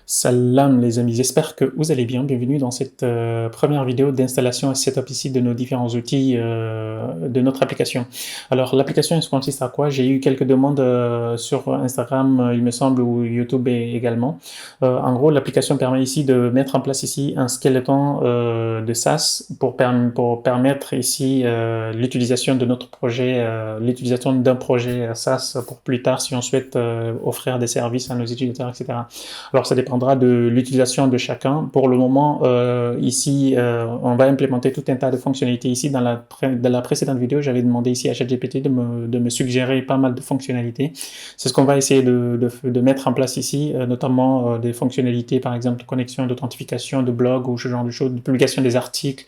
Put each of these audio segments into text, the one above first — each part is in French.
Salam les amis, j'espère que vous allez bien. Bienvenue dans cette première vidéo d'installation et setup ici de nos différents outils de notre application. Alors l'application elle consiste à quoi? J'ai eu quelques demandes sur Instagram, il me semble, ou YouTube également. En gros, l'application permet ici de mettre en place ici un skeleton de SaaS pour permettre ici l'utilisation de notre projet, l'utilisation d'un projet SaaS pour plus tard si on souhaite offrir des services à nos utilisateurs, etc. Alors, ça dépendra de l'utilisation de chacun. Pour le moment, ici, on va implémenter tout un tas de fonctionnalités. Ici, dans la précédente vidéo, j'avais demandé ici à ChatGPT de me suggérer pas mal de fonctionnalités. C'est ce qu'on va essayer de mettre en place ici, notamment des fonctionnalités, par exemple, de connexion, d'authentification, de blog ou ce genre de choses, de publication des articles.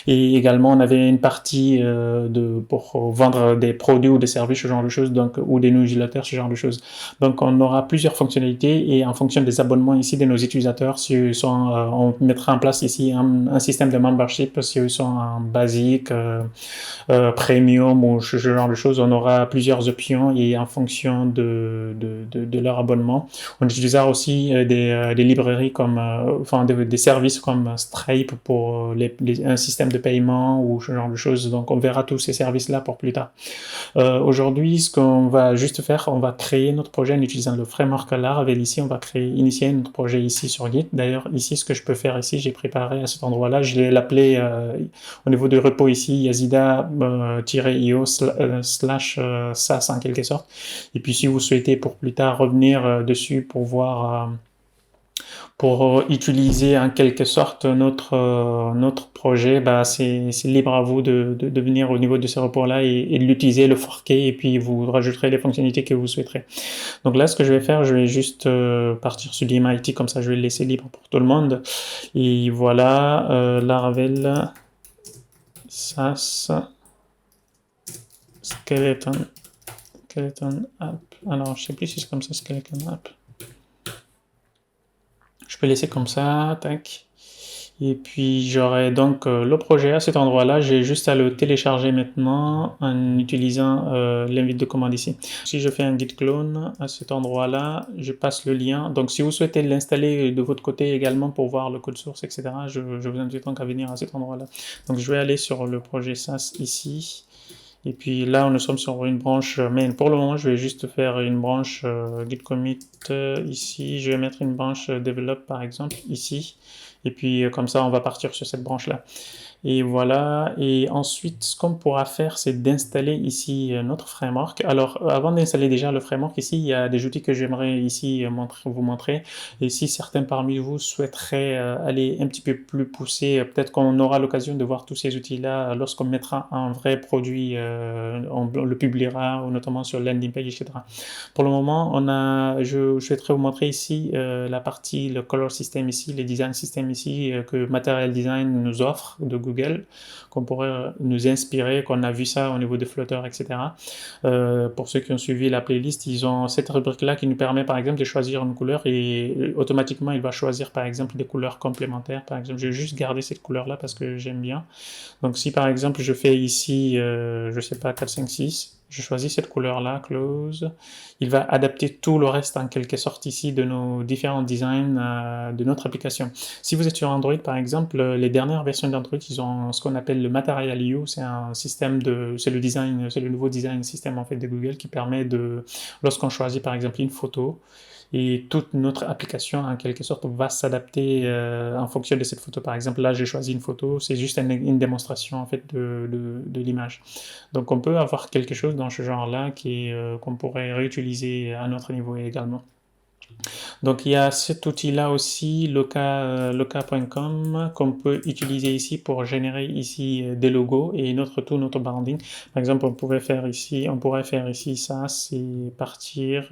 Et également, on avait une partie pour vendre des produits ou des services, ce genre de choses, donc, ou des newsletters, ce genre de choses. Donc, on aura plusieurs fonctionnalités et en fonction des abonnements ici de nos utilisateurs, si ils sont, on mettra en place ici un système de membership, si ils sont en basique, premium ou ce genre de choses, on aura plusieurs options et en fonction de leur abonnement. On utilisera aussi des librairies comme, enfin des services comme Stripe pour un système de paiement ou ce genre de choses. Donc on verra tous ces services-là pour plus tard. Aujourd'hui, ce qu'on va juste faire, on va créer notre projet en utilisant le framework Laravel. Ici, on va initier notre projet ici sur Git. D'ailleurs, ici, ce que je peux faire ici, j'ai préparé à cet endroit-là, je l'ai appelé au niveau du repo ici, yazida-io /sas en quelque sorte. Et puis, si vous souhaitez pour plus tard revenir dessus pour voir pour utiliser en quelque sorte notre projet, bah c'est libre à vous de venir au niveau de ce repos-là et de l'utiliser, le forquer, et puis vous rajouterez les fonctionnalités que vous souhaiterez. Donc là, ce que je vais faire, je vais juste partir sur l'IMIT, comme ça je vais le laisser libre pour tout le monde. Et voilà, Laravel, SAS, Skeleton App. Alors, je sais plus si c'est comme ça, Skeleton App. Je peux laisser comme ça, tac. Et puis j'aurai donc le projet à cet endroit-là. J'ai juste à le télécharger maintenant en utilisant l'invite de commande ici. Si je fais un git clone à cet endroit-là, je passe le lien. Donc si vous souhaitez l'installer de votre côté également pour voir le code source, etc., je vous invite donc à venir à cet endroit-là. Donc je vais aller sur le projet SaaS ici. Et puis là, nous sommes sur une branche main. Pour le moment, je vais juste faire une branche git commit ici. Je vais mettre une branche develop par exemple ici. Et puis comme ça, on va partir sur cette branche-là. Et voilà, et ensuite, ce qu'on pourra faire, c'est d'installer ici notre framework. Alors, avant d'installer déjà le framework, ici, il y a des outils que j'aimerais ici vous montrer. Et si certains parmi vous souhaiteraient aller un petit peu plus poussé, peut-être qu'on aura l'occasion de voir tous ces outils-là lorsqu'on mettra un vrai produit, on le publiera, notamment sur landing page, etc. Pour le moment, je souhaiterais vous montrer ici la partie, le color system ici, les design system ici, que Material Design nous offre de Google, qu'on pourrait nous inspirer, qu'on a vu ça au niveau de Flutter, etc. Pour ceux qui ont suivi la playlist, ils ont cette rubrique-là qui nous permet par exemple de choisir une couleur et automatiquement il va choisir par exemple des couleurs complémentaires. Par exemple, je vais juste garder cette couleur-là parce que j'aime bien. Donc si par exemple je fais ici, je sais pas, 4, 5, 6, je choisis cette couleur-là, close. Il va adapter tout le reste en quelque sorte ici de nos différents designs de notre application. Si vous êtes sur Android par exemple, les dernières versions d'Android, ils ont ce qu'on appelle le Material You, c'est un système c'est le nouveau design système en fait de Google qui permet lorsqu'on choisit par exemple une photo, et toute notre application en quelque sorte va s'adapter en fonction de cette photo. Par exemple, là j'ai choisi une photo, c'est juste une démonstration en fait de l'image. Donc on peut avoir quelque chose dans ce genre-là qu'on pourrait réutiliser à notre niveau également. Donc il y a cet outil-là aussi, loca.com, qu'on peut utiliser ici pour générer ici des logos et tout notre branding. Par exemple, on pourrait faire ici ça, c'est partir,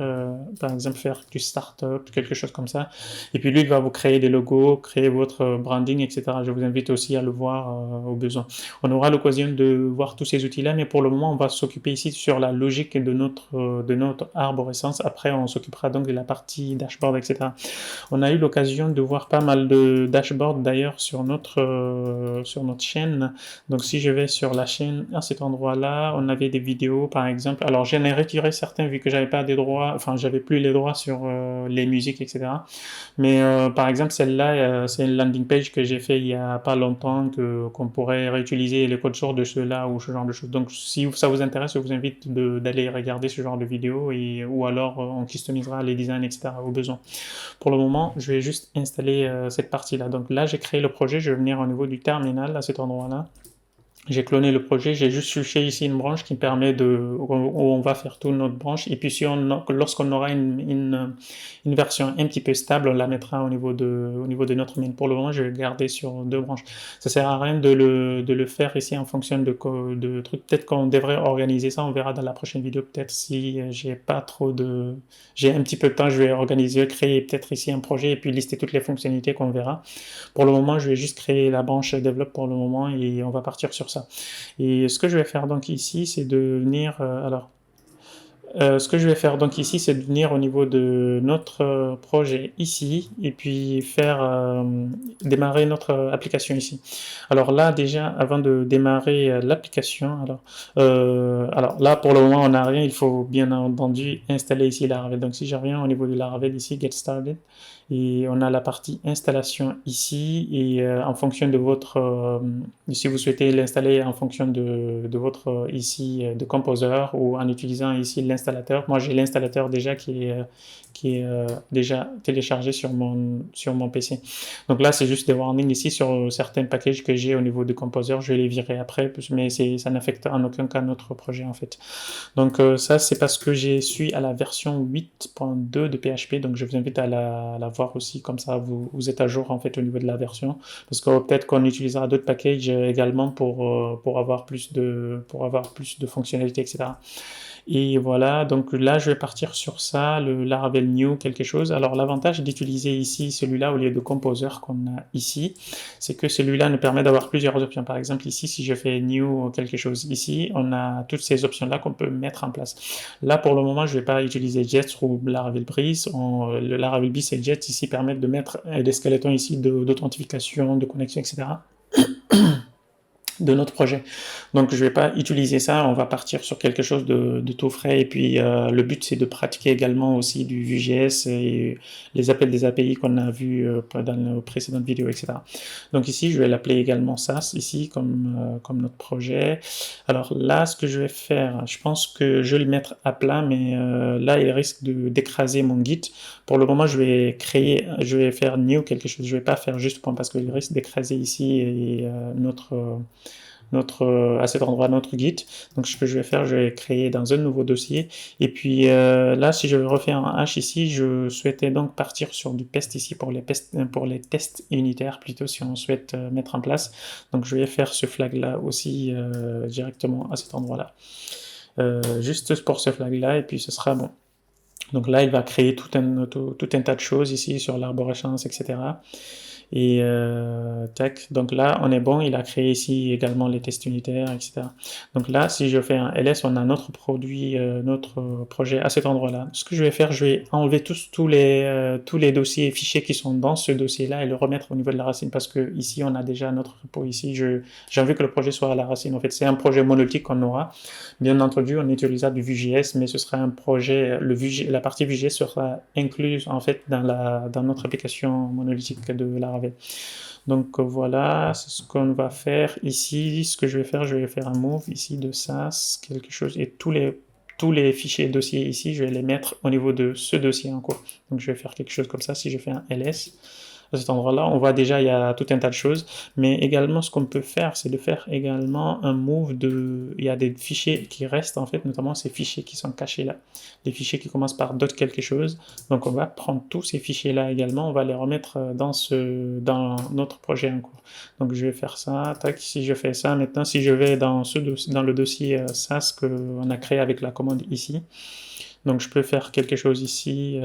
par exemple faire du startup, quelque chose comme ça. Et puis lui, il va vous créer des logos, créer votre branding, etc. Je vous invite aussi à le voir au besoin. On aura l'occasion de voir tous ces outils-là, mais pour le moment, on va s'occuper ici sur la logique de notre arborescence. Après, on s'occupera donc de la partie outils, dashboard, etc. On a eu l'occasion de voir pas mal de dashboards d'ailleurs sur notre chaîne. Donc si je vais sur la chaîne à cet endroit-là, on avait des vidéos par exemple. Alors j'en ai retiré certains vu que j'avais pas des droits, enfin j'avais plus les droits sur les musiques, etc. Mais par exemple, celle-là, c'est une landing page que j'ai fait il y a pas longtemps, qu'on pourrait réutiliser les codes sources de ceux-là ou ce genre de choses. Donc, si ça vous intéresse, je vous invite d'aller regarder ce genre de vidéos ou alors on customisera les designs, etc. au besoin. Pour le moment, je vais juste installer cette partie-là. Donc là, j'ai créé le projet, je vais venir au niveau du terminal à cet endroit-là. J'ai cloné le projet, j'ai juste switché ici une branche qui permet où on va faire toute notre branche. Et puis si lorsqu'on aura une version un petit peu stable, on la mettra au niveau de notre mine. Pour le moment, je vais le garder sur deux branches. Ça sert à rien de le faire ici en fonction de trucs. Peut-être qu'on devrait organiser ça, on verra dans la prochaine vidéo. Peut-être si j'ai un petit peu de temps, je vais organiser, créer peut-être ici un projet et puis lister toutes les fonctionnalités qu'on verra. Pour le moment, je vais juste créer la branche Develop pour le moment et on va partir sur ça. Et ce que je vais faire donc ici, c'est de venir... ce que je vais faire donc ici, c'est de venir au niveau de notre projet ici et puis faire démarrer notre application ici. Alors là, déjà, avant de démarrer l'application, alors là, pour le moment, on n'a rien. Il faut bien entendu installer ici Laravel. Donc si je reviens au niveau de Laravel ici, Get Started, et on a la partie installation ici et en fonction de si vous souhaitez l'installer en fonction de votre ici de Composer ou en utilisant ici l'installateur. Moi j'ai l'installateur déjà qui est déjà téléchargé sur mon PC. Donc là c'est juste des warnings ici sur certains packages que j'ai au niveau de Composer. Je vais les virer après, mais ça n'affecte en aucun cas notre projet en fait. Donc ça c'est parce que je suis à la version 8.2 de PHP, donc je vous invite à la voir aussi, comme ça vous êtes à jour en fait au niveau de la version, parce que peut-être qu'on utilisera d'autres packages également pour avoir plus de fonctionnalités, etc. Et voilà, donc là je vais partir sur ça, le Laravel New quelque chose. Alors l'avantage d'utiliser ici celui-là au lieu de Composer qu'on a ici, c'est que celui-là nous permet d'avoir plusieurs options. Par exemple ici, si je fais New quelque chose ici, on a toutes ces options-là qu'on peut mettre en place. Là pour le moment, je ne vais pas utiliser Jets ou Laravel Breeze. Le Laravel Breeze et Jets ici permettent de mettre des squelettons ici d'authentification, de connexion, etc. de notre projet. Donc je vais pas utiliser ça, on va partir sur quelque chose de tout frais et puis le but c'est de pratiquer également aussi du Vue.js et les appels des API qu'on a vu dans nos précédentes vidéos, etc. Donc ici je vais l'appeler également SaaS ici comme notre projet. Alors là ce que je vais faire, je pense que je vais le mettre à plat mais là il risque d'écraser mon Git. Pour le moment je vais faire new quelque chose, je vais pas faire juste point parce qu'il risque d'écraser ici et à cet endroit notre Git. Donc ce que je vais faire, je vais créer dans un nouveau dossier. Et puis là, si je refais un hash ici, je souhaitais donc partir sur du pest ici pour les tests unitaires plutôt si on souhaite mettre en place. Donc je vais faire ce flag là aussi directement à cet endroit là. Juste pour ce flag là et puis ce sera bon. Donc là, il va créer tout un tas de choses ici sur l'arborescence, etc. Et tac, donc là on est bon, il a créé ici également les tests unitaires, etc. Donc là, si je fais un ls, on a notre produit, notre projet à cet endroit-là. Ce que je vais faire, je vais enlever tous les dossiers et fichiers qui sont dans ce dossier-là et le remettre au niveau de la racine parce que ici on a déjà notre repo ici. J'ai envie que le projet soit à la racine. En fait, c'est un projet monolithique qu'on aura. Bien entendu, on utilisera du Vue.js, mais ce sera un projet, la partie Vue.js sera incluse en fait dans notre application monolithique de Laravel. Donc voilà, c'est ce qu'on va faire ici. Ce que je vais faire un move ici de SaaS, quelque chose, et tous les fichiers et dossiers ici, je vais les mettre au niveau de ce dossier en cours. Donc je vais faire quelque chose comme ça. Si je fais un ls, à cet endroit-là, on voit déjà il y a tout un tas de choses, mais également ce qu'on peut faire, c'est de faire également un move il y a des fichiers qui restent en fait, notamment ces fichiers qui sont cachés là, les fichiers qui commencent par dot quelque chose. Donc on va prendre tous ces fichiers là également, on va les remettre dans notre projet en cours. Donc je vais faire ça, tac, si je fais ça maintenant, si je vais dans le dossier SAS qu'on a créé avec la commande ici, donc je peux faire quelque chose ici,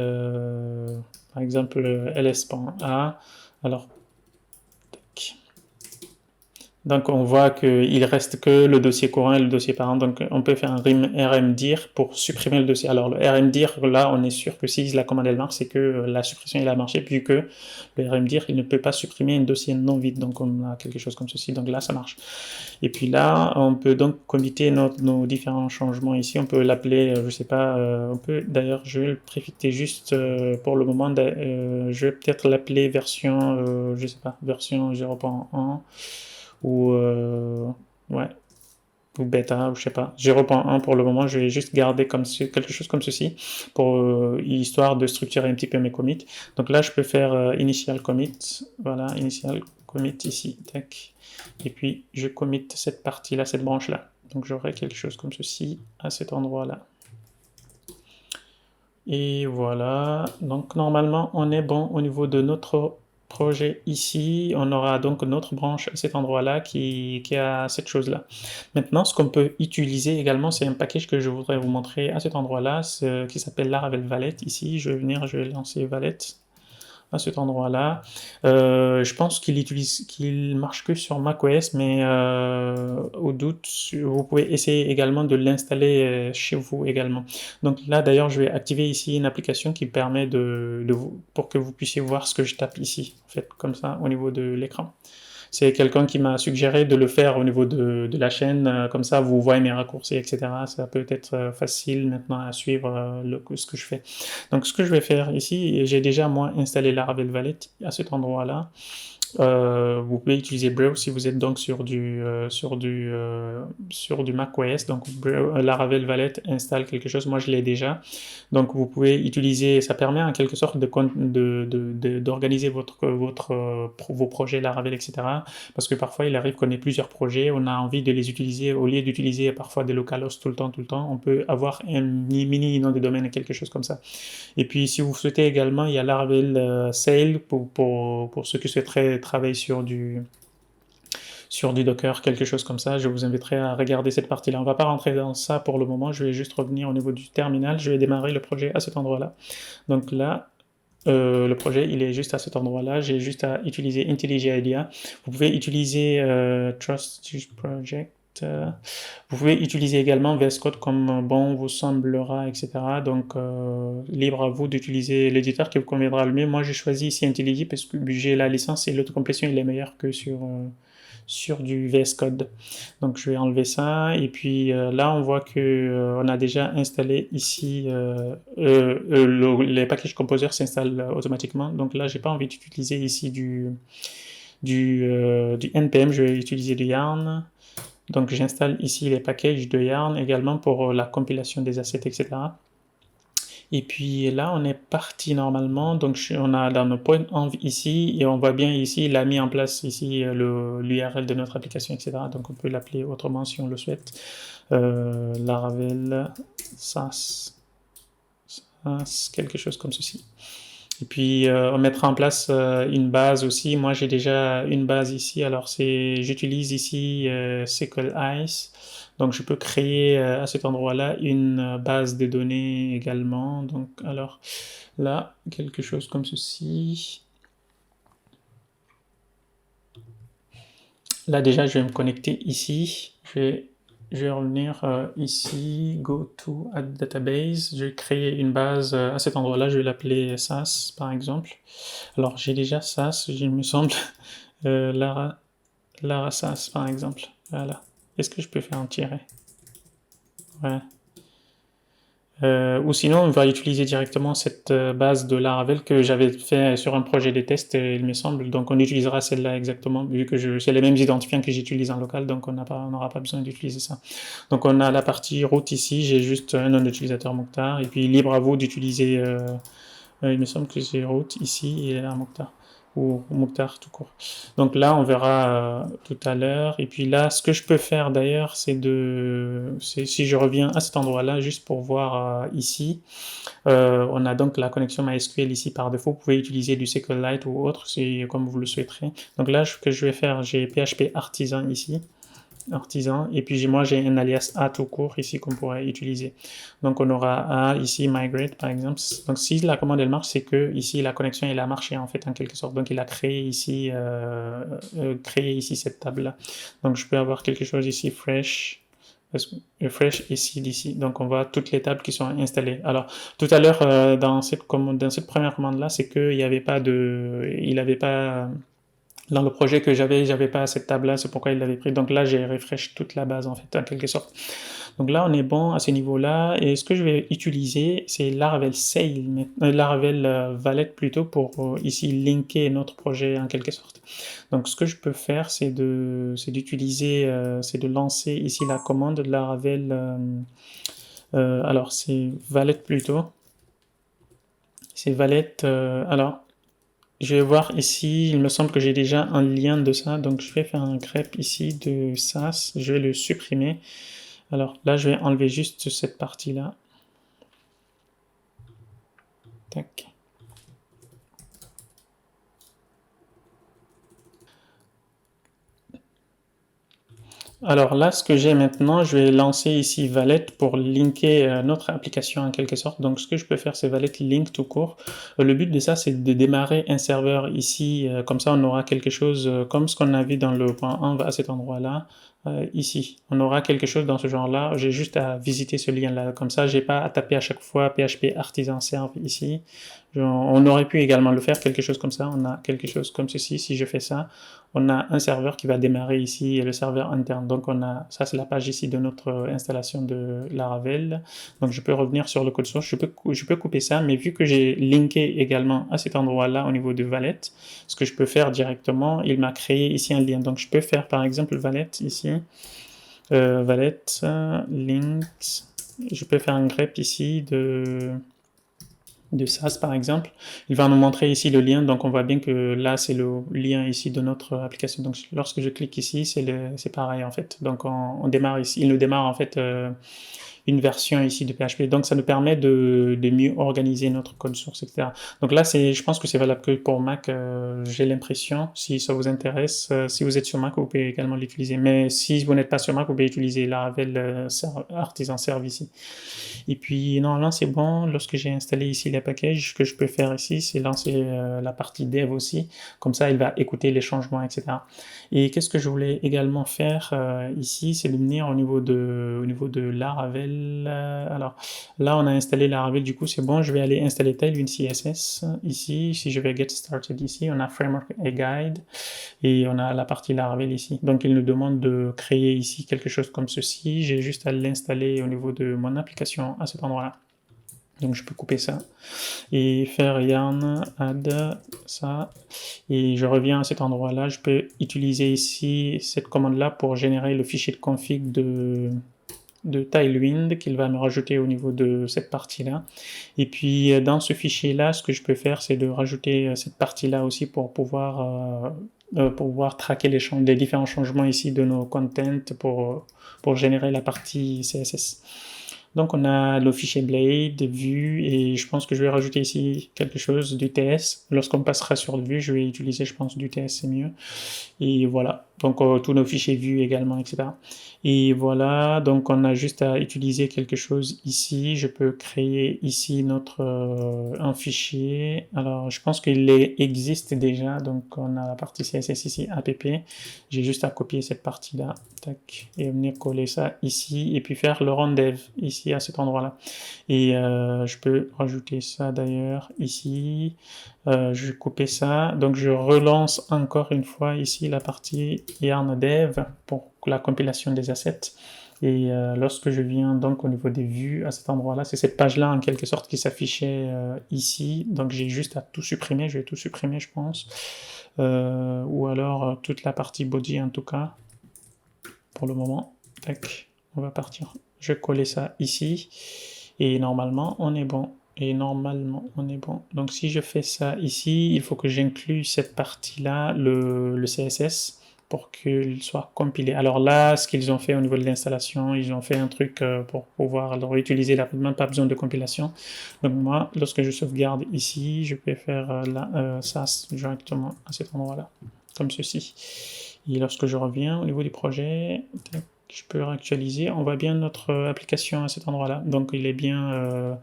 par exemple ls.a. Alors, tac. Donc on voit qu'il reste que le dossier courant et le dossier parent. Donc on peut faire un rmdir pour supprimer le dossier. Alors le rmdir, là on est sûr que si la commande elle marche, c'est que la suppression elle a marché, vu que le rmdir il ne peut pas supprimer un dossier non vide. Donc on a quelque chose comme ceci. Donc là ça marche. Et puis là on peut donc committer nos différents changements ici. On peut l'appeler, je sais pas, on peut d'ailleurs je vais le préfixer juste pour le moment. Je vais peut-être l'appeler version, je sais pas, version 0.1 ou ouais, ou bêta, ou je sais pas. 0.1 pour le moment, je vais juste garder comme quelque chose comme ceci pour histoire de structurer un petit peu mes commits. Donc là, je peux faire initial commit, voilà, initial commit ici, tac. Et puis je commit cette partie-là, cette branche-là. Donc j'aurai quelque chose comme ceci à cet endroit-là. Et voilà, donc normalement on est bon au niveau de notre projet ici. On aura donc notre branche à cet endroit-là qui a cette chose-là. Maintenant, ce qu'on peut utiliser également, c'est un package que je voudrais vous montrer à cet endroit-là, qui s'appelle Laravel Valet. Ici, je vais venir, je vais lancer Valet à cet endroit-là. Je pense qu'il marche que sur macOS, mais au doute, vous pouvez essayer également de l'installer chez vous également. Donc là, d'ailleurs, je vais activer ici une application qui permet pour que vous puissiez voir ce que je tape ici, en fait, comme ça, au niveau de l'écran. C'est quelqu'un qui m'a suggéré de le faire au niveau de la chaîne, comme ça vous voyez mes raccourcis, etc. Ça peut être facile maintenant à suivre ce que je fais. Donc ce que je vais faire ici, j'ai déjà moi installé Laravel Valet à cet endroit-là. Vous pouvez utiliser Brave si vous êtes donc sur du macOS. Donc Laravel Valet installe quelque chose. Moi je l'ai déjà. Donc vous pouvez utiliser. Ça permet en quelque sorte d'organiser vos projets Laravel, etc. Parce que parfois il arrive qu'on ait plusieurs projets, on a envie de les utiliser au lieu d'utiliser parfois des localhosts tout le temps. On peut avoir un mini nom de domaine, quelque chose comme ça. Et puis, si vous souhaitez également, il y a Laravel Sail pour ceux qui souhaiteraient travailler sur du Docker, quelque chose comme ça. Je vous inviterai à regarder cette partie-là. On ne va pas rentrer dans ça pour le moment. Je vais juste revenir au niveau du terminal. Je vais démarrer le projet à cet endroit-là. Donc là, le projet, il est juste à cet endroit-là. J'ai juste à utiliser IntelliJ IDEA. Vous pouvez utiliser Trust Project. Vous pouvez utiliser également VS Code comme bon vous semblera, etc. Donc, libre à vous d'utiliser l'éditeur qui vous conviendra le mieux. Moi, j'ai choisi ici IntelliJ parce que j'ai la licence et l'autocomplétion, il est meilleur que sur du VS Code. Donc, je vais enlever ça. Et puis là, on voit que on a déjà installé ici les packages composers s'installent automatiquement. Donc là, j'ai pas envie d'utiliser ici du NPM. Je vais utiliser du Yarn. Donc j'installe ici les packages de Yarn également pour la compilation des assets, etc. Et puis là, on est parti normalement. Donc on a dans nos points env ici, et on voit bien ici, il a mis en place ici l'URL de notre application, etc. Donc on peut l'appeler autrement si on le souhaite. Laravel SAS, quelque chose comme ceci. Et puis on mettra en place une base aussi. Moi j'ai déjà une base ici. Alors j'utilise ici SQLice. Donc je peux créer à cet endroit-là une base de données également. Donc alors là quelque chose comme ceci. Là déjà je vais me connecter ici. Je vais revenir ici, go to add database, je vais créer une base à cet endroit-là, je vais l'appeler SAS par exemple. Alors j'ai déjà SAS, il me semble, Lara SAS par exemple, voilà. Est-ce que je peux faire un tiret? Ouais. Ou sinon, on va utiliser directement cette base de Laravel que j'avais fait sur un projet de test, il me semble. Donc, on utilisera celle-là exactement, vu que c'est les mêmes identifiants que j'utilise en local, donc on n'aura pas besoin d'utiliser ça. Donc, on a la partie route ici, j'ai juste un nom d'utilisateur Mokhtar, et puis libre à vous d'utiliser, il me semble que j'ai route ici et là Mokhtar, ou Mokhtar tout court. Donc là, on verra tout à l'heure. Et puis là, ce que je peux faire d'ailleurs, si je reviens à cet endroit-là, juste pour voir ici, on a donc la connexion MySQL ici par défaut. Vous pouvez utiliser du SQLite ou autre, c'est comme vous le souhaiterez. Donc là, ce que je vais faire, j'ai PHP Artisan ici. artisan, et puis moi j'ai un alias A tout court ici qu'on pourrait utiliser. Donc on aura A ici migrate par exemple. Donc si la commande elle marche, c'est que ici la connexion elle a marché en fait en quelque sorte. Donc il a créé ici cette table là. Donc je peux avoir quelque chose ici fresh. Fresh ici d'ici. Donc on voit toutes les tables qui sont installées. Alors tout à l'heure dans cette première commande là, c'est qu'il n'y avait pas il n'avait pas dans le projet que j'avais pas cette table-là, c'est pourquoi il l'avait pris. Donc là, j'ai refresh toute la base, en fait, en quelque sorte. Donc là, on est bon à ce niveau-là. Et ce que je vais utiliser, c'est Laravel Sail, Laravel Valet plutôt, pour ici linker notre projet en quelque sorte. Donc ce que je peux faire, c'est de lancer ici la commande de Laravel. Alors c'est Valet plutôt. C'est Valet. Alors je vais voir ici, il me semble que j'ai déjà un lien de ça, donc je vais faire un grep ici de SAS, je vais le supprimer. Alors là, je vais enlever juste cette partie-là. Tac. Alors là, ce que j'ai maintenant, je vais lancer ici Valet pour linker notre application en quelque sorte. Donc ce que je peux faire, c'est Valet link tout court. Le but de ça, c'est de démarrer un serveur ici. Comme ça, on aura quelque chose comme ce qu'on a vu dans le point 1 à cet endroit-là. Ici, on aura quelque chose dans ce genre-là. J'ai juste à visiter ce lien-là. Comme ça, j'ai pas à taper à chaque fois PHP artisan serve ici. On aurait pu également le faire, quelque chose comme ça. On a quelque chose comme ceci. Si je fais ça, on a un serveur qui va démarrer ici, le serveur interne. Donc ça c'est la page ici de notre installation de Laravel. Donc je peux revenir sur le code source, je peux couper ça, mais vu que j'ai linké également à cet endroit-là au niveau de Valet, ce que je peux faire directement, il m'a créé ici un lien. Donc je peux faire par exemple Valet ici, Valet links, je peux faire un grep ici de SAS par exemple, il va nous montrer ici le lien, donc on voit bien que là c'est le lien ici de notre application. Donc lorsque je clique ici, c'est pareil en fait. Donc on démarre ici, il nous démarre en fait une version ici de PHP. Donc ça nous permet de mieux organiser notre code source, etc. Donc là, je pense que c'est valable que pour Mac, j'ai l'impression, si ça vous intéresse. Si vous êtes sur Mac, vous pouvez également l'utiliser. Mais si vous n'êtes pas sur Mac, vous pouvez utiliser Laravel Artisan Serve ici. Et puis normalement c'est bon, lorsque j'ai installé ici les packages, ce que je peux faire ici, c'est lancer la partie dev aussi. Comme ça, il va écouter les changements, etc. Et qu'est-ce que je voulais également faire ici, c'est de venir au niveau de Laravel. Alors là, on a installé Laravel, du coup c'est bon. Je vais aller installer Tailwind CSS ici. Si je vais Get Started ici, on a Framework et Guide et on a la partie Laravel ici. Donc il nous demande de créer ici quelque chose comme ceci. J'ai juste à l'installer au niveau de mon application à cet endroit-là. Donc je peux couper ça et faire yarn add ça et je reviens à cet endroit là. Je peux utiliser ici cette commande là pour générer le fichier de config de Tailwind qu'il va me rajouter au niveau de cette partie là. Et puis dans ce fichier là, ce que je peux faire, c'est de rajouter cette partie là aussi pour pouvoir traquer les différents changements ici de nos contents pour générer la partie CSS. Donc on a le fichier Blade, vue, et je pense que je vais rajouter ici quelque chose du TS. Lorsqu'on passera sur le vue, je vais utiliser, je pense, du TS, c'est mieux. Et voilà, donc tous nos fichiers vus également, etc. Et voilà, donc on a juste à utiliser quelque chose ici. Je peux créer ici un fichier. Alors je pense qu'il existe déjà, donc on a la partie CSS ici, app. J'ai juste à copier cette partie-là, tac, et venir coller ça ici, et puis faire le run dev ici à cet endroit-là. Et je peux rajouter ça d'ailleurs ici. Je vais couper ça, donc je relance encore une fois ici la partie yarn dev pour la compilation des assets. Et lorsque je viens donc au niveau des vues à cet endroit-là, c'est cette page-là en quelque sorte qui s'affichait ici. Donc j'ai juste à tout supprimer, je vais tout supprimer je pense. Ou alors toute la partie body en tout cas, pour le moment. Tac, on va partir. Je vais coller ça ici. Et normalement on est bon. Et normalement on est bon. Donc si je fais ça ici, il faut que j'inclue cette partie-là, le CSS, pour qu'il soit compilé. Alors là, ce qu'ils ont fait au niveau de l'installation, ils ont fait un truc pour pouvoir le réutiliser rapidement, pas besoin de compilation. Donc moi, lorsque je sauvegarde ici, je peux faire ça directement à cet endroit-là, comme ceci. Et lorsque je reviens au niveau du projet, je peux réactualiser, on voit bien notre application à cet endroit-là. Donc il est bien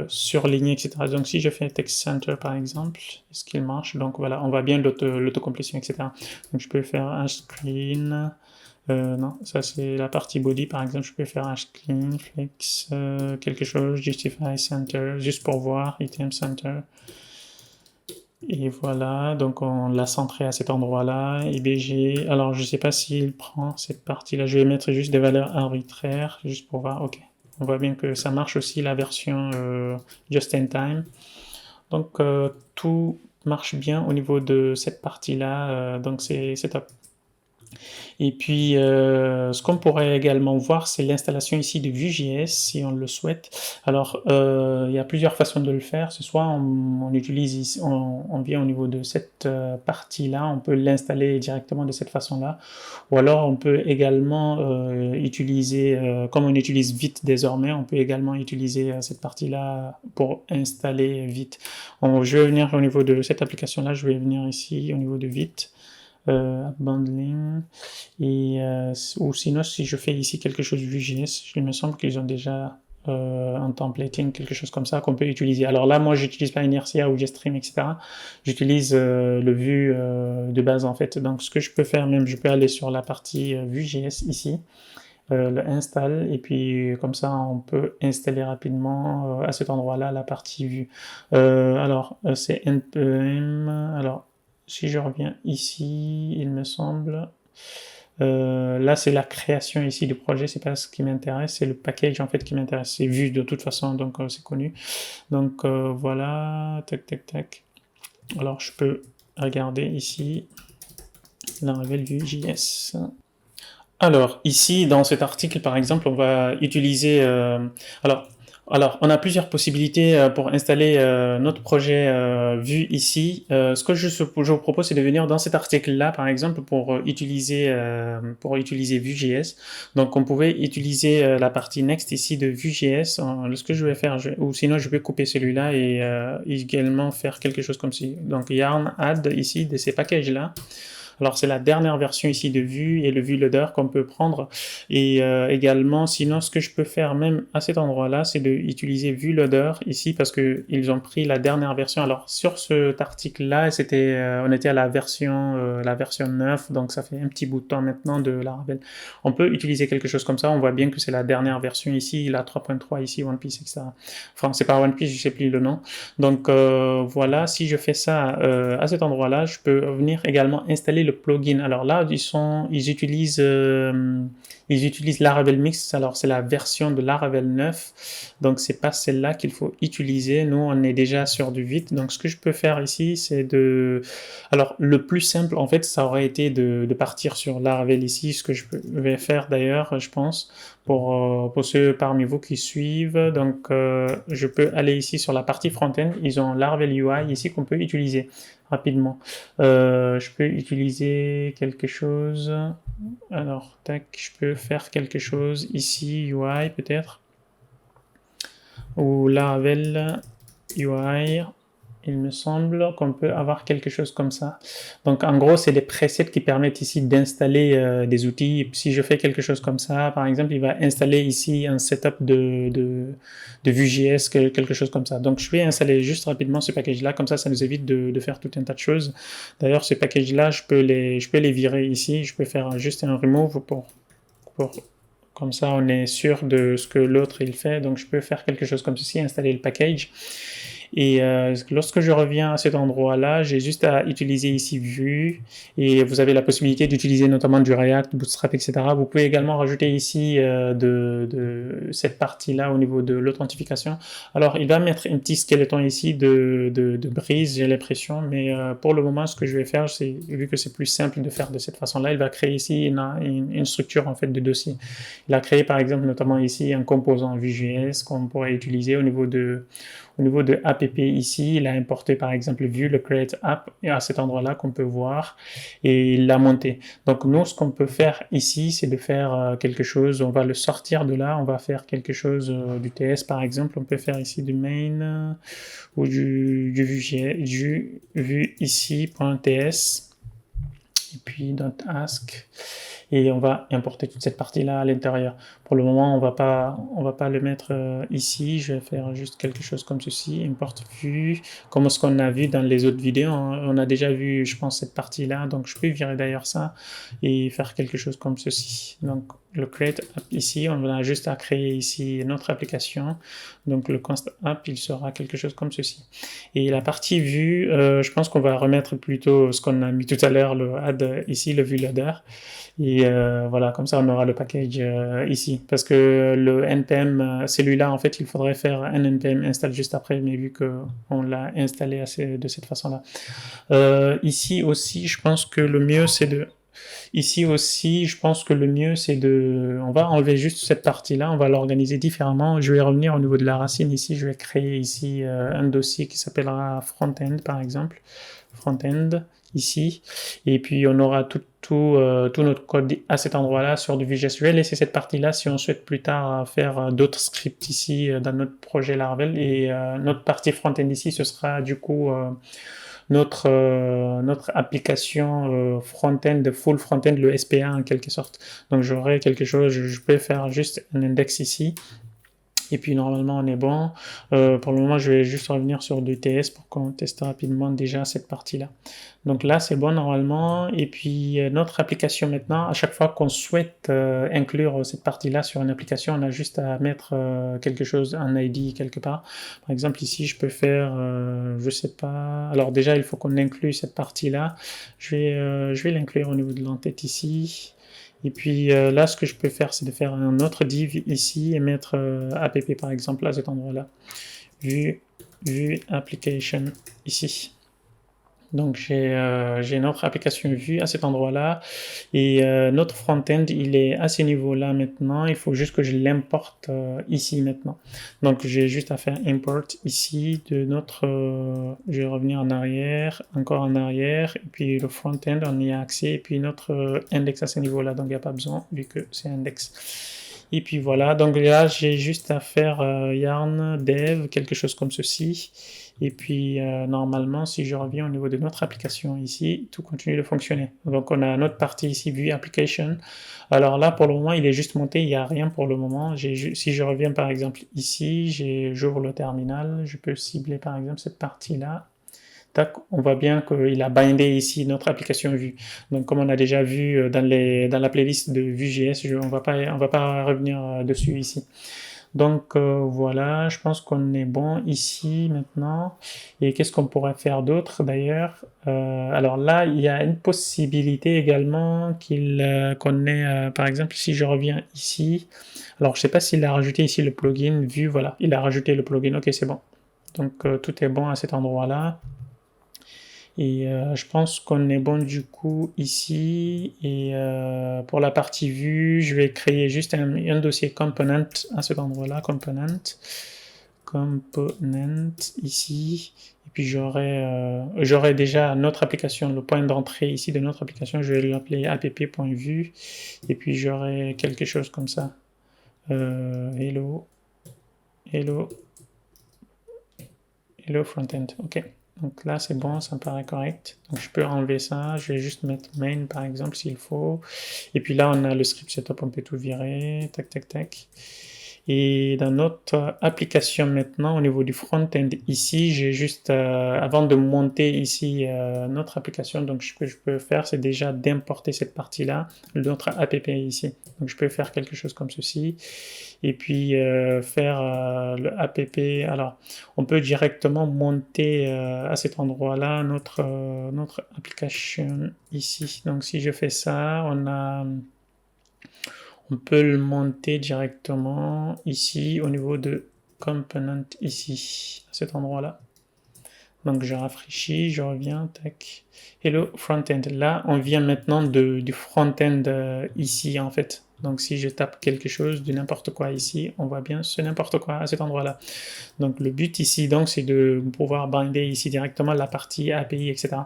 surligné, etc. Donc si je fais Text Center par exemple, est-ce qu'il marche? Donc voilà, on voit bien l'autocomplétion, etc. Donc je peux faire un screen. Non, ça c'est la partie body par exemple. Je peux faire un clean, flex, quelque chose, justify center, juste pour voir, item center. Et voilà, donc on l'a centré à cet endroit-là. IBG, alors je sais pas s'il prend cette partie-là. Je vais mettre juste des valeurs arbitraires, juste pour voir. Ok, on voit bien que ça marche aussi la version just in time. Donc tout marche bien au niveau de cette partie-là, donc c'est top. Et puis, ce qu'on pourrait également voir, c'est l'installation ici de Vue.js, si on le souhaite. Alors, il y a plusieurs façons de le faire. C'est soit on utilise ici, on vient au niveau de cette partie-là, on peut l'installer directement de cette façon-là. Ou alors, on peut également utiliser, comme on utilise Vite désormais, on peut également utiliser cette partie-là pour installer Vite. Je vais venir au niveau de cette application-là, je vais venir ici au niveau de Vite. Bundling et ou sinon si je fais ici quelque chose Vue.js, il me semble qu'ils ont déjà un templating, quelque chose comme ça qu'on peut utiliser. Alors là, moi, j'utilise pas Inertia ou JetStream, etc. J'utilise le Vue de base en fait. Donc, ce que je peux faire, même, je peux aller sur la partie Vue.js ici, le install, et puis comme ça, on peut installer rapidement à cet endroit-là la partie Vue. Alors, c'est npm. Alors, si je reviens ici, il me semble. Là, c'est la création ici du projet, c'est pas ce qui m'intéresse, c'est le package en fait qui m'intéresse. C'est Vue de toute façon, donc c'est connu. Donc voilà, tac tac tac. Alors je peux regarder ici la Laravel Vue.js. Alors, ici, dans cet article, par exemple, on va utiliser... alors, on a plusieurs possibilités pour installer notre projet Vue ici. Ce que je vous propose, c'est de venir dans cet article-là, par exemple, pour utiliser Vue.js. Donc, on pouvait utiliser la partie Next ici de Vue.js. Ce que je vais faire, ou sinon, je vais couper celui-là et également faire quelque chose comme ci. Donc, yarn add ici de ces packages-là. Alors c'est la dernière version ici de Vue et le Vue Loader qu'on peut prendre. Et également, sinon ce que je peux faire même à cet endroit-là, c'est d'utiliser Vue Loader ici parce qu'ils ont pris la dernière version. Alors sur cet article-là, on était à la version 9, donc ça fait un petit bout de temps maintenant de Laravel. On peut utiliser quelque chose comme ça. On voit bien que c'est la dernière version ici, la 3.3 ici, One Piece, etc. Enfin, c'est pas One Piece, je sais plus le nom. Donc voilà, si je fais ça à cet endroit-là, je peux venir également installer le plugin. Alors là, ils utilisent Laravel Mix. Alors c'est la version de Laravel 9. Donc c'est pas celle-là qu'il faut utiliser. Nous, on est déjà sur du Vite. Donc ce que je peux faire ici, c'est alors le plus simple, en fait, ça aurait été de partir sur Laravel ici. Ce que je vais faire d'ailleurs, je pense, pour ceux parmi vous qui suivent. Donc je peux aller ici sur la partie front-end. Ils ont Laravel UI ici qu'on peut utiliser rapidement. Je peux utiliser quelque chose. Alors, tac, je peux faire quelque chose ici, UI peut-être. Ou Laravel UI. Il me semble qu'on peut avoir quelque chose comme ça. Donc en gros, c'est des presets qui permettent ici d'installer des outils. Si je fais quelque chose comme ça, par exemple, il va installer ici un setup de Vue.js, quelque chose comme ça. Donc je vais installer juste rapidement ce package-là, comme ça nous évite de faire tout un tas de choses. D'ailleurs, ce package-là, je peux les virer ici. Je peux faire juste un remove pour comme ça, on est sûr de ce que l'autre il fait. Donc je peux faire quelque chose comme ceci, installer le package. Et lorsque je reviens à cet endroit-là, j'ai juste à utiliser ici Vue et vous avez la possibilité d'utiliser notamment du React, Bootstrap, etc. Vous pouvez également rajouter ici de cette partie-là au niveau de l'authentification. Alors, il va mettre un petit skeleton ici de brise, j'ai l'impression, mais pour le moment, ce que je vais faire, c'est, vu que c'est plus simple de faire de cette façon-là, il va créer ici une structure en fait de dossier. Il a créé par exemple notamment ici un composant Vue.js qu'on pourrait utiliser au niveau de app ici, il a importé par exemple Vue, le create app, et à cet endroit-là qu'on peut voir, et il l'a monté. Donc nous, ce qu'on peut faire ici, c'est de faire quelque chose, on va le sortir de là, on va faire quelque chose du TS par exemple, on peut faire ici du main ou du Vue ici, .ts. et puis .ask, et on va importer toute cette partie-là à l'intérieur. Pour le moment, on va pas le mettre ici. Je vais faire juste quelque chose comme ceci, import vue, comme ce qu'on a vu dans les autres vidéos. On a déjà vu, je pense, cette partie-là, donc je peux virer d'ailleurs ça et faire quelque chose comme ceci. Donc le create app ici, on a juste à créer ici notre application. Donc le const app, il sera quelque chose comme ceci. Et la partie vue, je pense qu'on va remettre plutôt ce qu'on a mis tout à l'heure, le add ici, le vue loader. Et voilà, comme ça on aura le package ici. Parce que le npm, celui-là, en fait, il faudrait faire un npm install juste après, mais vu qu'on l'a installé de cette façon-là. Ici aussi, je pense que le mieux, c'est de... Ici aussi, je pense que le mieux, c'est de... On va enlever juste cette partie-là, on va l'organiser différemment. Je vais revenir au niveau de la racine ici, je vais créer ici un dossier qui s'appellera front-end, par exemple. Front-end, ici. Et puis, on aura tout notre code à cet endroit-là sur du Vue.js. Je vais laisser cette partie-là si on souhaite plus tard faire d'autres scripts ici dans notre projet Laravel. Et notre partie front-end ici, ce sera du coup... notre application front-end, full front-end, le SPA en quelque sorte. Donc j'aurai quelque chose, je peux faire juste un index ici. Et puis normalement on est bon. Pour le moment je vais juste revenir sur du TS pour qu'on teste rapidement déjà cette partie-là. Donc là c'est bon normalement. Et puis notre application maintenant, à chaque fois qu'on souhaite inclure cette partie-là sur une application, on a juste à mettre quelque chose, un ID quelque part. Par exemple ici je peux faire, je sais pas. Alors déjà il faut qu'on inclue cette partie-là. Je vais l'inclure au niveau de l'entête ici. Et puis là, ce que je peux faire, c'est de faire un autre div ici et mettre app par exemple à cet endroit-là. Vue application ici. Donc j'ai notre application vue à cet endroit-là et notre front-end il est à ce niveau-là maintenant. Il faut juste que je l'importe ici maintenant. Donc j'ai juste à faire import ici de notre... je vais revenir en arrière, encore en arrière, et puis le front-end on y a accès, et puis notre index à ce niveau-là, donc il n'y a pas besoin vu que c'est index. Et puis voilà, donc là j'ai juste à faire yarn dev, quelque chose comme ceci. Et puis normalement, si je reviens au niveau de notre application ici, tout continue de fonctionner. Donc on a notre partie ici, Vue Application. Alors là, pour le moment, il est juste monté, il n'y a rien pour le moment. Si je reviens par exemple ici, j'ouvre le terminal, je peux cibler par exemple cette partie-là. Tac, on voit bien qu'il a bindé ici notre application Vue. Donc comme on a déjà vu dans la playlist de Vue.js, on va pas revenir dessus ici. Donc voilà, je pense qu'on est bon ici maintenant. Et qu'est-ce qu'on pourrait faire d'autre d'ailleurs? Alors là, il y a une possibilité également qu'on ait, par exemple, si je reviens ici. Alors je sais pas s'il a rajouté ici le plugin Vue, voilà, il a rajouté le plugin, ok c'est bon. Donc tout est bon à cet endroit-là. Et je pense qu'on est bon du coup ici. Et pour la partie vue, je vais créer juste un dossier component à cet endroit-là, component ici. Et puis j'aurai déjà notre application, le point d'entrée ici de notre application. Je vais l'appeler app.vue. Et puis j'aurai quelque chose comme ça. Hello frontend. Ok. Donc là, c'est bon, ça me paraît correct. Donc je peux enlever ça. Je vais juste mettre main, par exemple, s'il faut. Et puis là, on a le script setup, on peut tout virer. Tac, tac, tac. Et dans notre application maintenant, au niveau du front-end ici, j'ai juste, avant de monter ici notre application, donc ce que je peux faire, c'est déjà d'importer cette partie-là, notre app ici. Donc je peux faire quelque chose comme ceci. Et puis faire le app. Alors, on peut directement monter à cet endroit-là notre application ici. Donc si je fais ça, on peut le monter directement ici au niveau de component ici, à cet endroit-là. Donc je rafraîchis, je reviens, tac. Hello front-end. Là, on vient maintenant du front-end ici en fait. Donc si je tape quelque chose, de n'importe quoi ici, on voit bien ce n'importe quoi à cet endroit-là. Donc le but ici, donc, c'est de pouvoir binder ici directement la partie API, etc.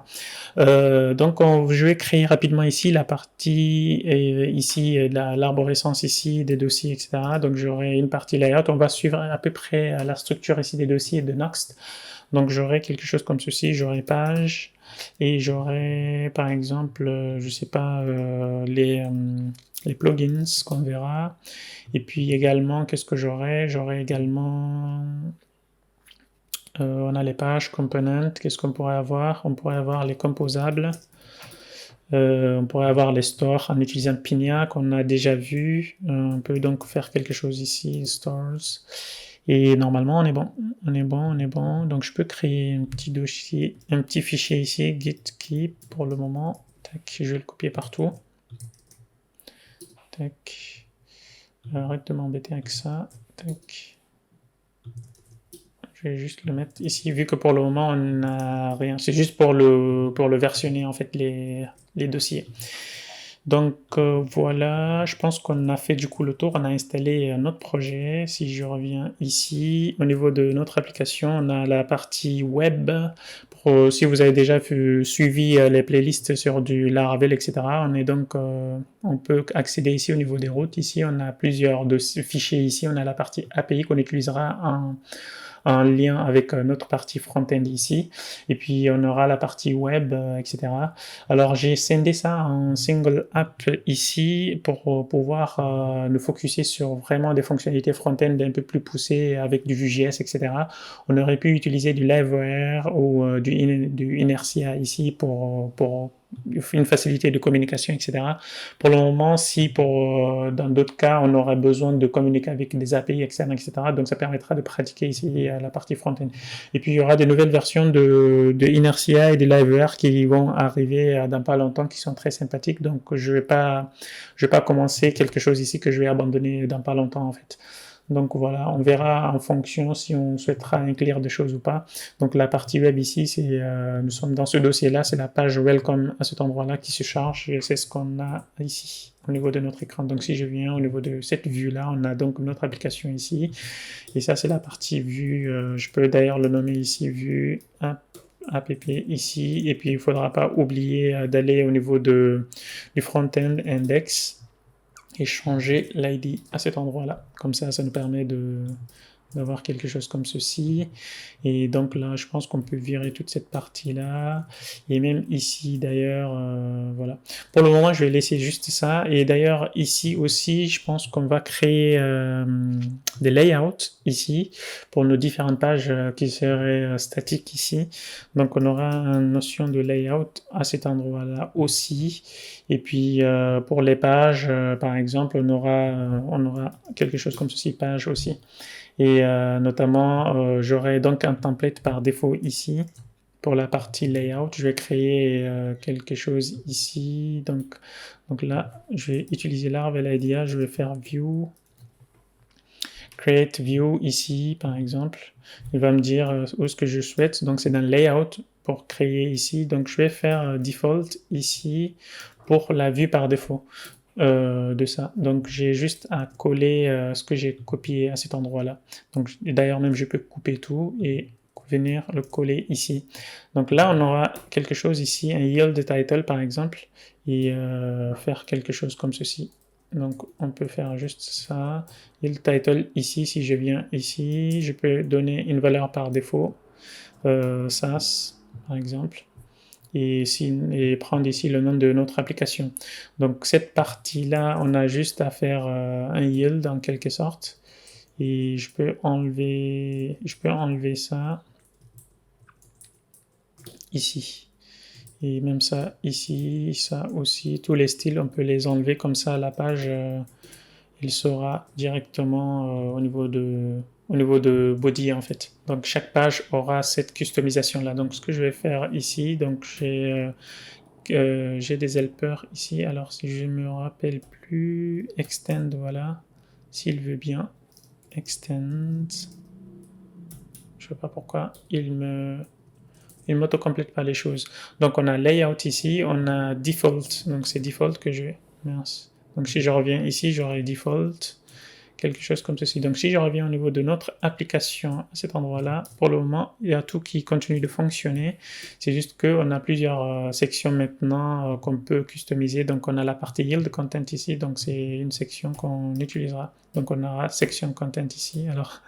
Donc je vais créer rapidement ici la partie ici l'arborescence ici des dossiers, etc. Donc j'aurai une partie layout. On va suivre à peu près la structure ici des dossiers de Next. Donc j'aurai quelque chose comme ceci, j'aurai page, et j'aurai par exemple, je sais pas, les plugins qu'on verra. Et puis également, qu'est-ce que j'aurai? J'aurai également, on a les pages components, qu'est-ce qu'on pourrait avoir? On pourrait avoir les composables. On pourrait avoir les stores en utilisant Pinia qu'on a déjà vu. On peut donc faire quelque chose ici, stores. Et normalement, on est bon. On est bon, on est bon. Donc, je peux créer un petit dossier, un petit fichier ici, git keep pour le moment. Tac, je vais le copier partout. Tac. Arrête de m'embêter avec ça. Tac. Je vais juste le mettre ici, vu que pour le moment, on n'a rien. C'est juste pour le versionner, en fait, les dossiers. Donc voilà, je pense qu'on a fait du coup le tour, on a installé notre projet. Si je reviens ici, au niveau de notre application, on a la partie web. Si vous avez déjà suivi les playlists sur du Laravel, etc., on peut accéder ici au niveau des routes. Ici, on a plusieurs fichiers. Ici, on a la partie API qu'on utilisera en lien avec notre partie front-end ici, et puis on aura la partie web, etc. Alors j'ai scindé ça en single app ici pour pouvoir nous focuser sur vraiment des fonctionnalités front-end un peu plus poussées avec du Vue.js, etc. On aurait pu utiliser du Liveware ou du Inertia ici pour une facilité de communication, etc. Pour le moment, si dans d'autres cas, on aurait besoin de communiquer avec des API externes, etc., donc ça permettra de pratiquer ici la partie front-end. Et puis, il y aura des nouvelles versions de Inertia et de Liveware qui vont arriver dans pas longtemps, qui sont très sympathiques, donc je vais pas commencer quelque chose ici que je vais abandonner dans pas longtemps, en fait. Donc voilà, on verra en fonction si on souhaitera inclure des choses ou pas. Donc la partie web ici, nous sommes dans ce dossier-là, c'est la page welcome à cet endroit-là qui se charge, et c'est ce qu'on a ici au niveau de notre écran. Donc si je viens au niveau de cette vue-là, on a donc notre application ici, et ça c'est la partie vue. Je peux d'ailleurs le nommer ici vue app ici, et puis il ne faudra pas oublier d'aller au niveau du front-end index et changer l'ID à cet endroit-là. Comme ça nous permet d'avoir quelque chose comme ceci. Et donc là, je pense qu'on peut virer toute cette partie-là. Et même ici, d'ailleurs, voilà. Pour le moment, je vais laisser juste ça. Et d'ailleurs, ici aussi, je pense qu'on va créer des layouts ici pour nos différentes pages qui seraient statiques ici. Donc, on aura une notion de layout à cet endroit-là aussi. Et puis, pour les pages, par exemple, on aura quelque chose comme ceci, page aussi. Et notamment, j'aurai donc un template par défaut ici. Pour la partie layout, je vais créer quelque chose ici. Donc là, je vais utiliser Laravel IDEA, je vais faire View, Create View ici, par exemple. Il va me dire où est-ce que je souhaite. Donc c'est dans Layout pour créer ici. Donc je vais faire Default ici pour la vue par défaut. De ça. Donc j'ai juste à coller ce que j'ai copié à cet endroit-là. Donc d'ailleurs même je peux couper tout et venir le coller ici. Donc là on aura quelque chose ici, un yield title par exemple, et faire quelque chose comme ceci. Donc on peut faire juste ça. Yield title ici, si je viens ici, je peux donner une valeur par défaut, SAS par exemple. Et prendre ici le nom de notre application. Donc cette partie-là, on a juste à faire un yield en quelque sorte. Et je peux enlever ça ici. Et même ça ici, ça aussi. Tous les styles, on peut les enlever comme ça à la page. Il sera directement au niveau de body en fait. Donc chaque page aura cette customisation là. Donc ce que je vais faire ici, donc j'ai des helpers ici. Alors si je me rappelle plus, extend, voilà. S'il veut bien, extend. Je sais pas pourquoi il m'auto-complète pas les choses. Donc on a layout ici, on a default. Donc c'est default que je vais. Mince. Donc si je reviens ici, j'aurai default, quelque chose comme ceci. Donc si je reviens au niveau de notre application à cet endroit-là, pour le moment, il y a tout qui continue de fonctionner. C'est juste qu'on a plusieurs sections maintenant qu'on peut customiser. Donc on a la partie yield content ici, donc c'est une section qu'on utilisera. Donc on aura section content ici. Alors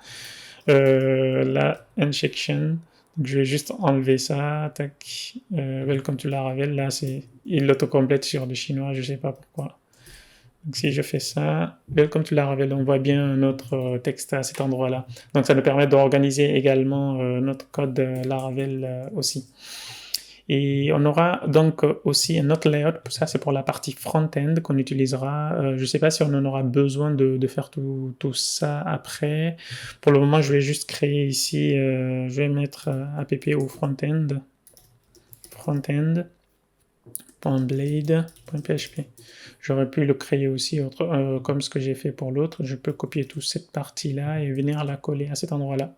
la injection, Donc, je vais juste enlever ça, tac, welcome to Laravel, là, il l'autocomplète sur le chinois, je sais pas pourquoi. Donc, si je fais ça, welcome to Laravel, on voit bien notre texte à cet endroit-là. Donc, ça nous permet d'organiser également notre code Laravel aussi. Et on aura donc aussi un autre layout, ça c'est pour la partie front-end qu'on utilisera. Je ne sais pas si on en aura besoin de faire tout ça après. Pour le moment, je vais juste créer ici, je vais mettre app au front-end, front-end.blade.php. J'aurais pu le créer aussi comme ce que j'ai fait pour l'autre. Je peux copier toute cette partie-là et venir la coller à cet endroit-là.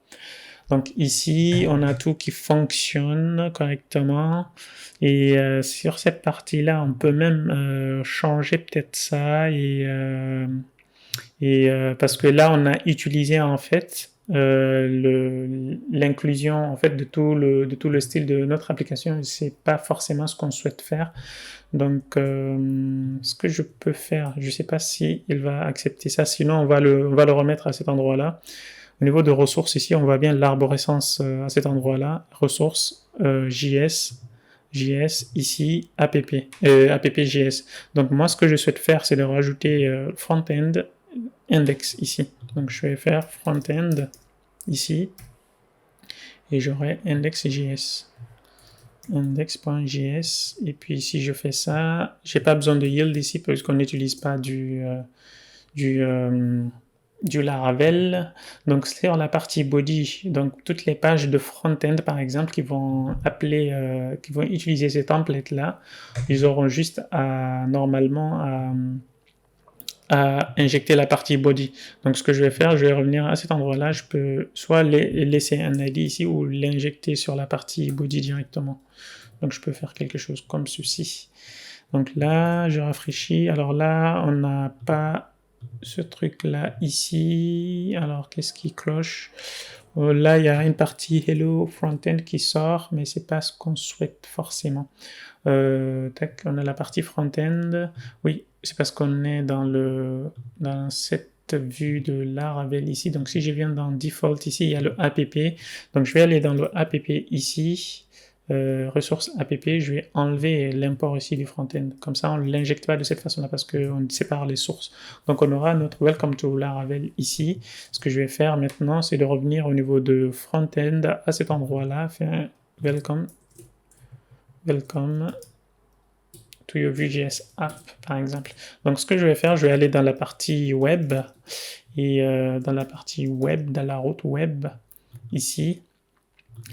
Donc ici, on a tout qui fonctionne correctement. Et sur cette partie-là, on peut même changer peut-être ça. Parce que là, on a utilisé en fait l'inclusion en fait de tout le style de notre application. C'est pas forcément ce qu'on souhaite faire. Donc, ce que je peux faire, je sais pas si il va accepter ça. Sinon, on va le remettre à cet endroit-là. Au niveau de ressources, ici, on voit bien l'arborescence à cet endroit-là. Ressources, JS, ici, app.js. Donc, moi, ce que je souhaite faire, c'est de rajouter front-end index ici. Donc, je vais faire front-end ici. Et j'aurai index.js. Index.js. Et puis, si je fais ça, j'ai pas besoin de yield ici, parce qu'on n'utilise pas du Laravel. Donc sur la partie body, donc toutes les pages de front-end par exemple qui vont utiliser ces templates là, ils auront juste normalement à injecter la partie body. Donc ce que je vais faire, je vais revenir à cet endroit-là, je peux soit laisser un ID ici ou l'injecter sur la partie body directement. Donc je peux faire quelque chose comme ceci. Donc là, je rafraîchis. Alors là, on n'a pas ce truc-là ici. Alors, qu'est-ce qui cloche? Là, il y a une partie Hello Frontend qui sort, mais c'est pas ce qu'on souhaite forcément. Tac, on a la partie front-end. Oui, c'est parce qu'on est dans cette vue de Laravel ici. Donc, si je viens dans Default ici, il y a le app. Donc, je vais aller dans le app ici. Ressources app, je vais enlever l'import ici du front-end. Comme ça, on ne l'injecte pas de cette façon-là parce qu'on sépare les sources. Donc, on aura notre Welcome to Laravel ici. Ce que je vais faire maintenant, c'est de revenir au niveau de front-end à cet endroit-là, faire Welcome to your Vue.js app, par exemple. Donc, ce que je vais faire, je vais aller dans la partie web et dans la partie web, dans la route web ici,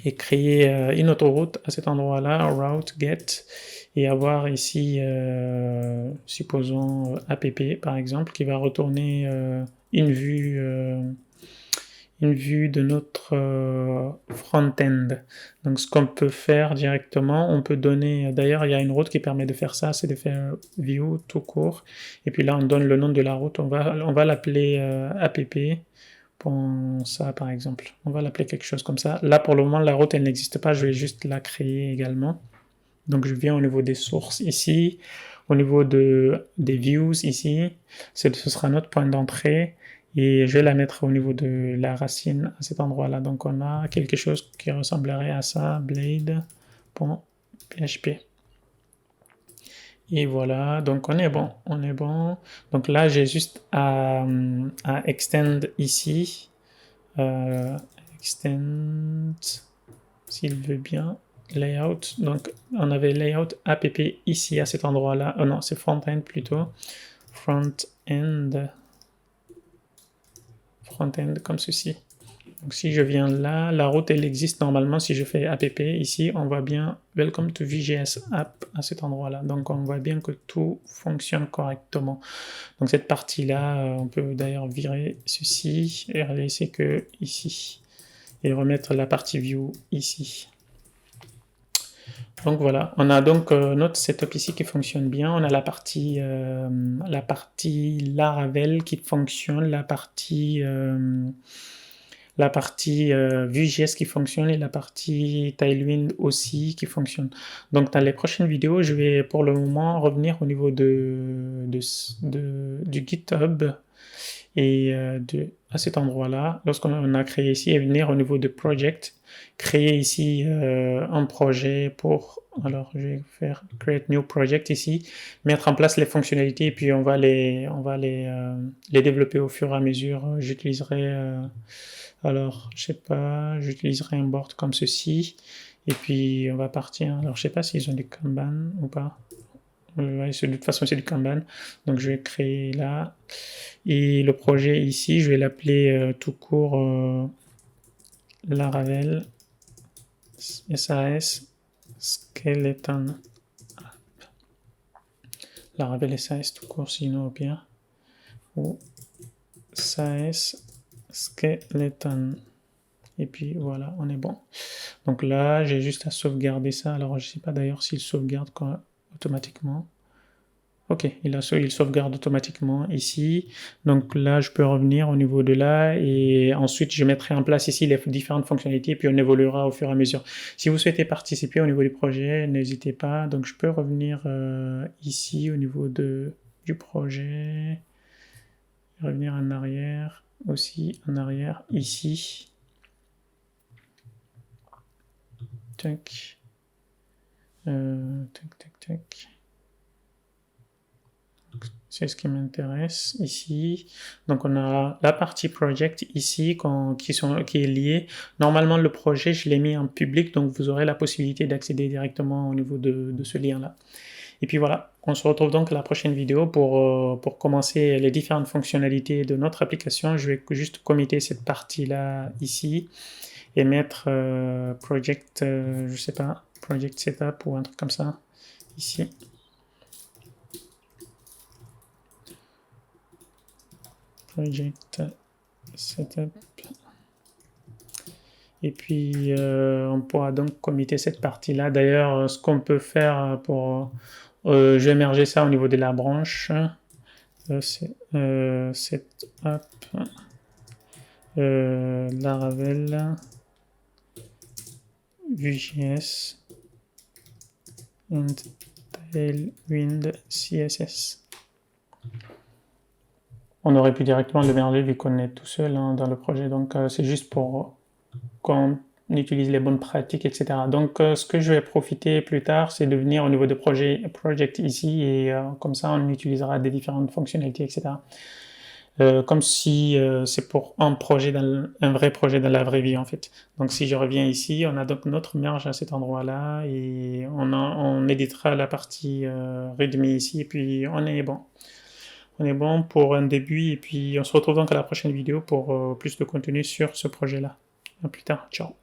et créer une autre route à cet endroit-là, route get, et avoir ici, supposons app par exemple, qui va retourner une vue de notre front-end. Donc ce qu'on peut faire directement, on peut donner, d'ailleurs il y a une route qui permet de faire ça, c'est de faire view tout court, et puis là on donne le nom de la route, on va l'appeler app. Pour ça par exemple, on va l'appeler quelque chose comme ça. Là pour le moment la route elle n'existe pas, je vais juste la créer également. Donc je viens au niveau des sources ici, au niveau des views ici, ce sera notre point d'entrée et je vais la mettre au niveau de la racine à cet endroit là. Donc on a quelque chose qui ressemblerait à ça, blade.php. Et voilà, donc on est bon. Donc là, j'ai juste à extend ici. Extend, s'il veut bien, layout. Donc on avait layout app ici à cet endroit-là. Oh non, c'est front-end plutôt. Front-end comme ceci. Donc si je viens là, la route elle existe normalement. Si je fais app ici, on voit bien Welcome to Vue.js app à cet endroit-là. Donc on voit bien que tout fonctionne correctement. Donc cette partie-là, on peut d'ailleurs virer ceci et laisser que ici et remettre la partie view ici. Donc voilà, on a donc notre setup ici qui fonctionne bien. On a la partie Laravel qui fonctionne, la partie Vue.js qui fonctionne et la partie Tailwind aussi qui fonctionne. Donc dans les prochaines vidéos, je vais pour le moment revenir au niveau du GitHub Et à cet endroit-là, lorsqu'on a créé ici, et venir au niveau de Project, créer ici un projet pour, alors je vais faire Create New Project ici, mettre en place les fonctionnalités et puis on va les développer au fur et à mesure. J'utiliserai, alors je sais pas, j'utiliserai un board comme ceci et puis on va partir. Alors je sais pas s'ils ont du Kanban ou pas. Ouais, de toute façon c'est du Kanban, donc je vais créer là. Et le projet ici, je vais l'appeler tout court Laravel SAS Skeleton. Laravel SAS tout court, sinon au pire. Ou SAS Skeleton. Et puis voilà, on est bon. Donc là, j'ai juste à sauvegarder ça. Alors je ne sais pas d'ailleurs s'il sauvegarde automatiquement. Ok, il sauvegarde automatiquement ici. Donc là, je peux revenir au niveau de là et ensuite je mettrai en place ici les différentes fonctionnalités et puis on évoluera au fur et à mesure. Si vous souhaitez participer au niveau du projet, n'hésitez pas. Donc je peux revenir ici au niveau du projet. Revenir en arrière aussi, en arrière ici. Tac. Tac, tac, tac. C'est ce qui m'intéresse ici. Donc on a la partie project ici qui est liée. Normalement le projet je l'ai mis en public, donc vous aurez la possibilité d'accéder directement au niveau de ce lien-là. Et puis voilà, on se retrouve donc à la prochaine vidéo pour commencer les différentes fonctionnalités de notre application. Je vais juste committer cette partie-là ici et mettre project, je sais pas, project setup ou un truc comme ça ici. Project setup. Et puis on pourra donc committer cette partie-là. D'ailleurs, ce qu'on peut faire pour... je vais émerger ça au niveau de la branche. C'est setup Laravel Vue.js and Tailwind CSS. On aurait pu directement le merger vu qu'on est tout seul hein, dans le projet, donc c'est juste pour qu'on utilise les bonnes pratiques, etc. Donc ce que je vais profiter plus tard, c'est de venir au niveau de project ici et comme ça on utilisera des différentes fonctionnalités, etc. Comme si c'est pour un vrai projet dans la vraie vie en fait. Donc si je reviens ici, on a donc notre merge à cet endroit-là et on éditera la partie readme ici et puis on est bon. On est bon pour un début et puis on se retrouve donc à la prochaine vidéo pour plus de contenu sur ce projet-là. À plus tard, ciao.